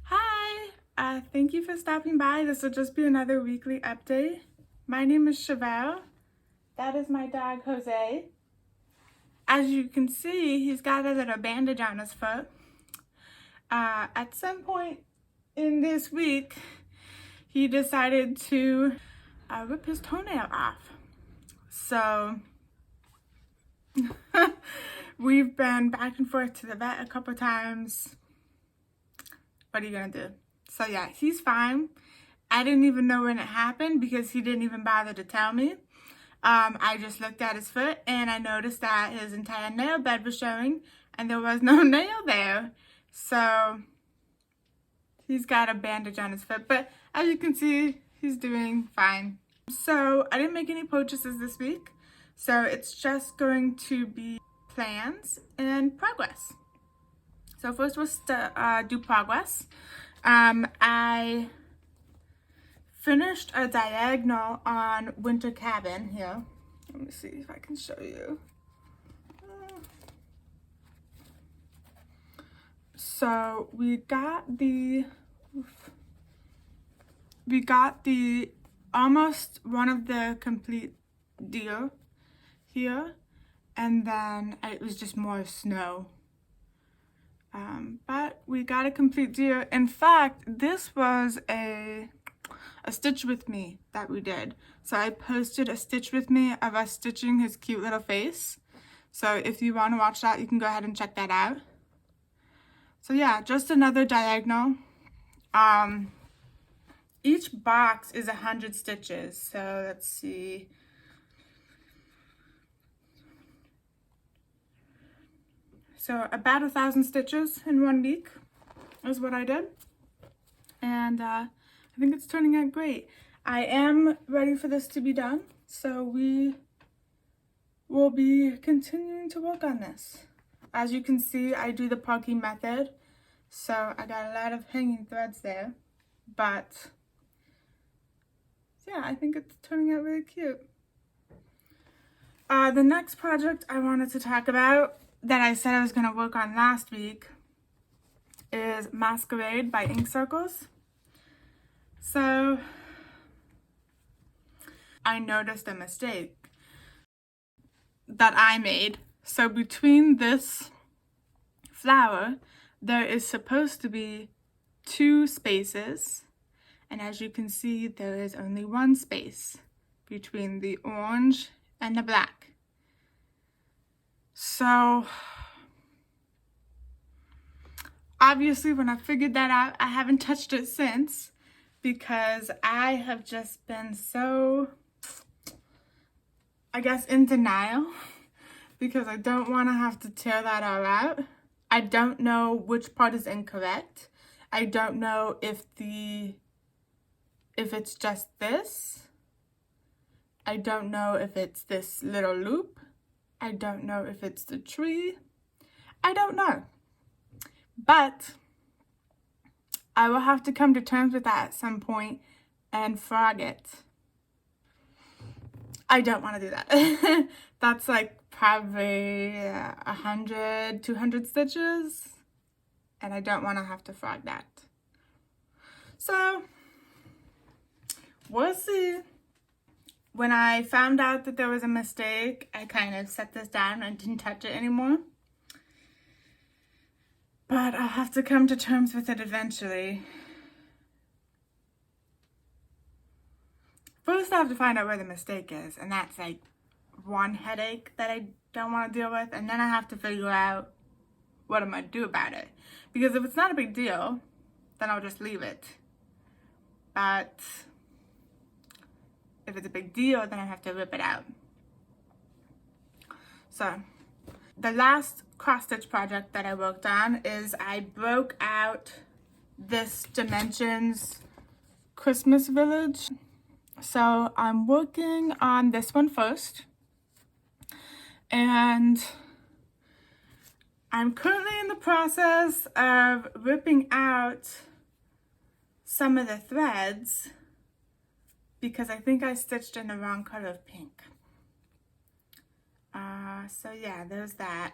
Hi, thank you for stopping by. This will just be another weekly update. My name is Chevelle. That is my dog, Jose. As you can see, he's got a little bandage on his foot. At some point in this week, he decided to rip his toenail off. So, we've been back and forth to the vet a couple times. What are you gonna do? So yeah, he's fine. I didn't even know when it happened because he didn't even bother to tell me. I just looked at his foot and I noticed that his entire nail bed was showing and there was no nail there. So he's got a bandage on his foot, but as you can see, he's doing fine. So I didn't make any purchases this week. So it's just going to be plans and progress. So first was to do progress. I finished a diagonal on Winter Cabin here. Let me see if I can show you. So we got the almost one of the complete deal here, and then it was just more snow. But we got a complete deal. In fact, this was a stitch with me that we did. So I posted a stitch with me of us stitching his cute little face. So if you want to watch that, you can go ahead and check that out. So yeah, just another diagonal. Each box is 100 stitches. So let's see. So about 1,000 stitches in 1 week is what I did. And I think it's turning out great. I am ready for this to be done. So we will be continuing to work on this. As you can see, I do the Parky method. So I got a lot of hanging threads there. But yeah, I think it's turning out really cute. The next project I wanted to talk about that I said I was going to work on last week is Masquerade by Ink Circles. So I noticed a mistake that I made. So between this flower, there is supposed to be 2 spaces. And as you can see, there is only 1 space between the orange and the black. So obviously when I figured that out, I haven't touched it since because I have just been so, I guess, in denial because I don't want to have to tear that all out. I don't know which part is incorrect. I don't know if it's just this. I don't know if it's this little loop. I don't know if it's the tree. I don't know. But I will have to come to terms with that at some point and frog it. I don't want to do that. That's like probably 100, 200 stitches. And I don't want to have to frog that. So we'll see. When I found out that there was a mistake, I kind of set this down and didn't touch it anymore. But I'll have to come to terms with it eventually. First, I have to find out where the mistake is, and that's like one headache that I don't want to deal with, and then I have to figure out what I'm going to do about it. Because if it's not a big deal, then I'll just leave it. But if it's a big deal, then I have to rip it out. So the last cross-stitch project that I worked on is I broke out this Dimensions Christmas Village. So I'm working on this one first. And I'm currently in the process of ripping out some of the threads because I think I stitched in the wrong color of pink. So yeah, there's that.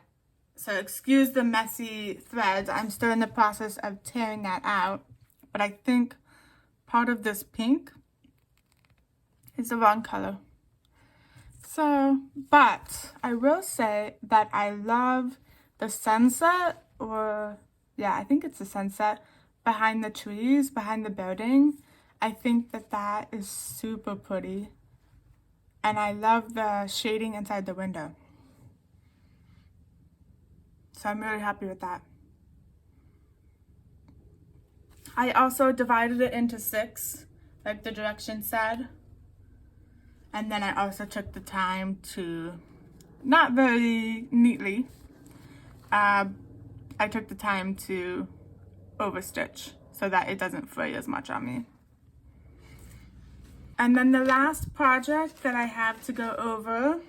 So excuse the messy threads. I'm still in the process of tearing that out. But I think part of this pink is the wrong color. So, but I will say that I love the sunset, or yeah, I think it's the sunset behind the trees, behind the building. I think that that is super pretty. And I love the shading inside the window. So I'm really happy with that. I also divided it into 6, like the directions said. And then I also took the time to, not very neatly, I took the time to overstitch so that it doesn't fray as much on me. And then the last project that I have to go over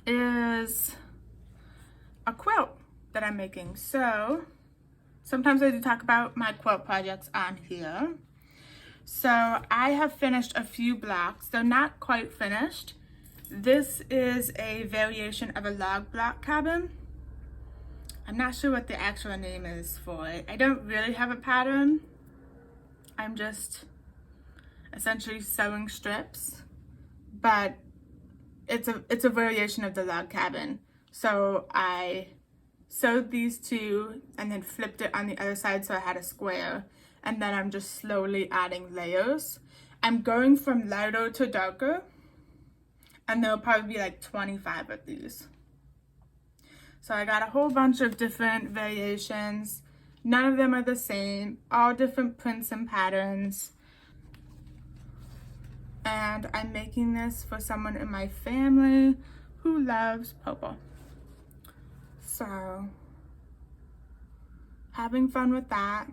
is a quilt that I'm making. So sometimes I do talk about my quilt projects on here. So I have finished a few blocks. They're not quite finished. This is a variation of a log block cabin. I'm not sure what the actual name is for it. I don't really have a pattern. I'm just essentially sewing strips, but it's a variation of the log cabin. So I sewed these 2 and then flipped it on the other side so I had a square. And then I'm just slowly adding layers. I'm going from lighter to darker, and there'll probably be like 25 of these. So I got a whole bunch of different variations. None of them are the same, all different prints and patterns. And I'm making this for someone in my family who loves purple. So, having fun with that.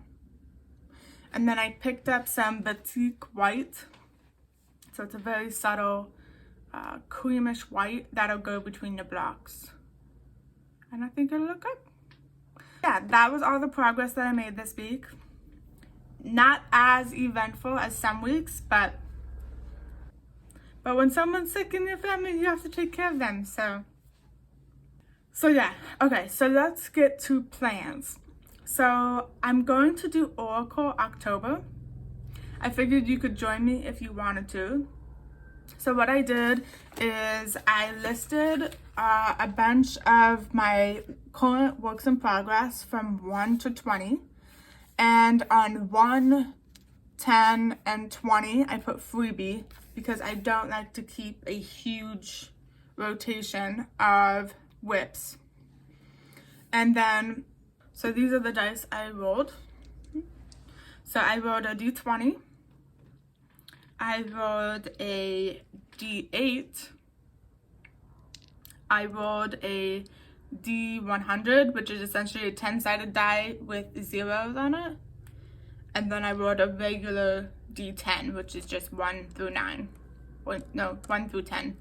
And then I picked up some batik white. So it's a very subtle creamish white that'll go between the blocks. And I think it'll look good. Yeah, that was all the progress that I made this week. Not as eventful as some weeks, but when someone's sick in your family, you have to take care of them. So yeah, okay, so let's get to plans. So I'm going to do Oracle October. I figured you could join me if you wanted to. So what I did is I listed a bunch of my current works in progress from 1 to 20. And on 1, 10, and 20, I put freebie because I don't like to keep a huge rotation of whips. And then, so these are the dice I rolled. So I rolled a D20. I rolled a D8. I rolled a D100, which is essentially a 10-sided die with zeros on it. And then I rolled a regular D10, which is just 1 through 9. 1 through 10.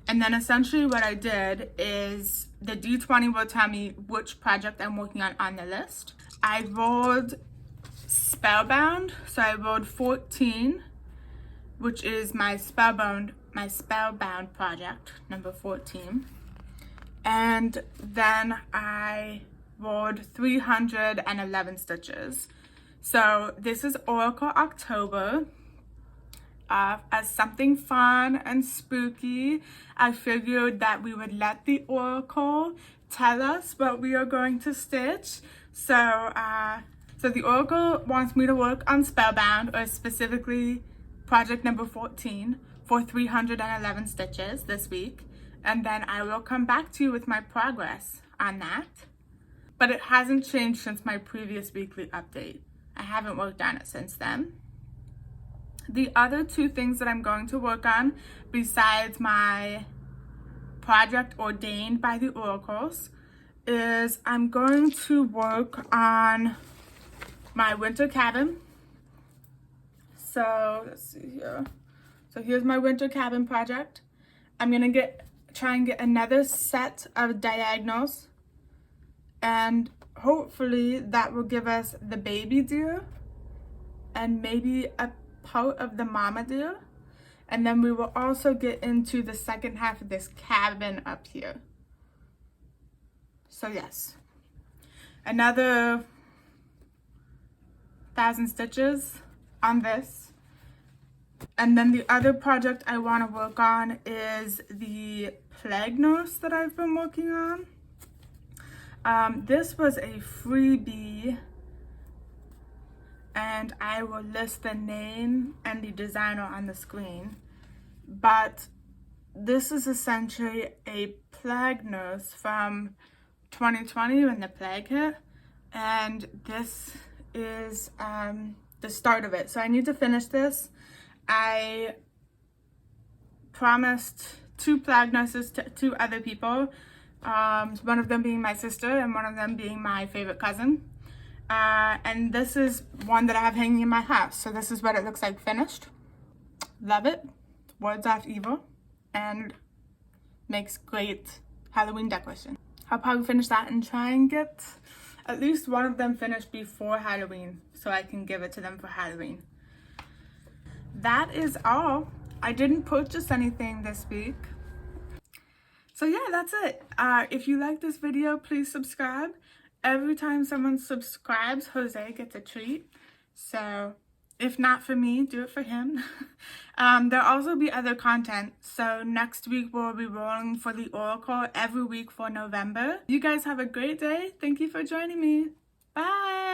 And then essentially what I did is the D20 will tell me which project I'm working on the list. I rolled Spellbound, so I rolled 14, which is my Spellbound project, number 14. And then I rolled 311 stitches. So this is Oracle October. As something fun and spooky, I figured that we would let the Oracle tell us what we are going to stitch. So the Oracle wants me to work on Spellbound, or specifically project number 14, for 311 stitches this week. And then I will come back to you with my progress on that. But it hasn't changed since my previous weekly update. I haven't worked on it since then. The other 2 things that I'm going to work on, besides my project ordained by the oracles, is I'm going to work on my winter cabin. So let's see here. So here's my winter cabin project. I'm gonna try and get another set of diagonals, and hopefully that will give us the baby deer and maybe a part of the mama deer. And then we will also get into the second half of this cabin up here. So yes, another 1,000 stitches on this. And then the other project I want to work on is the plague nurse that I've been working on. This was a freebie, and I will list the name and the designer on the screen. But this is essentially a plague nurse from 2020 when the plague hit, and this is the start of it. So I need to finish this. I promised 2 plague nurses to 2 other people, one of them being my sister and one of them being my favorite cousin. And this is one that I have hanging in my house. So this is what it looks like finished. Love it. Wards off evil and makes great Halloween decoration. I'll probably finish that and try and get at least one of them finished before Halloween so I can give it to them for Halloween. That is all. I didn't purchase anything this week. So yeah, that's it. If you like this video, please subscribe. Every time someone subscribes, Jose gets a treat. So if not for me, do it for him. There'll also be other content. So next week we'll be rolling for the Oracle every week for November. You guys have a great day. Thank you for joining me. Bye.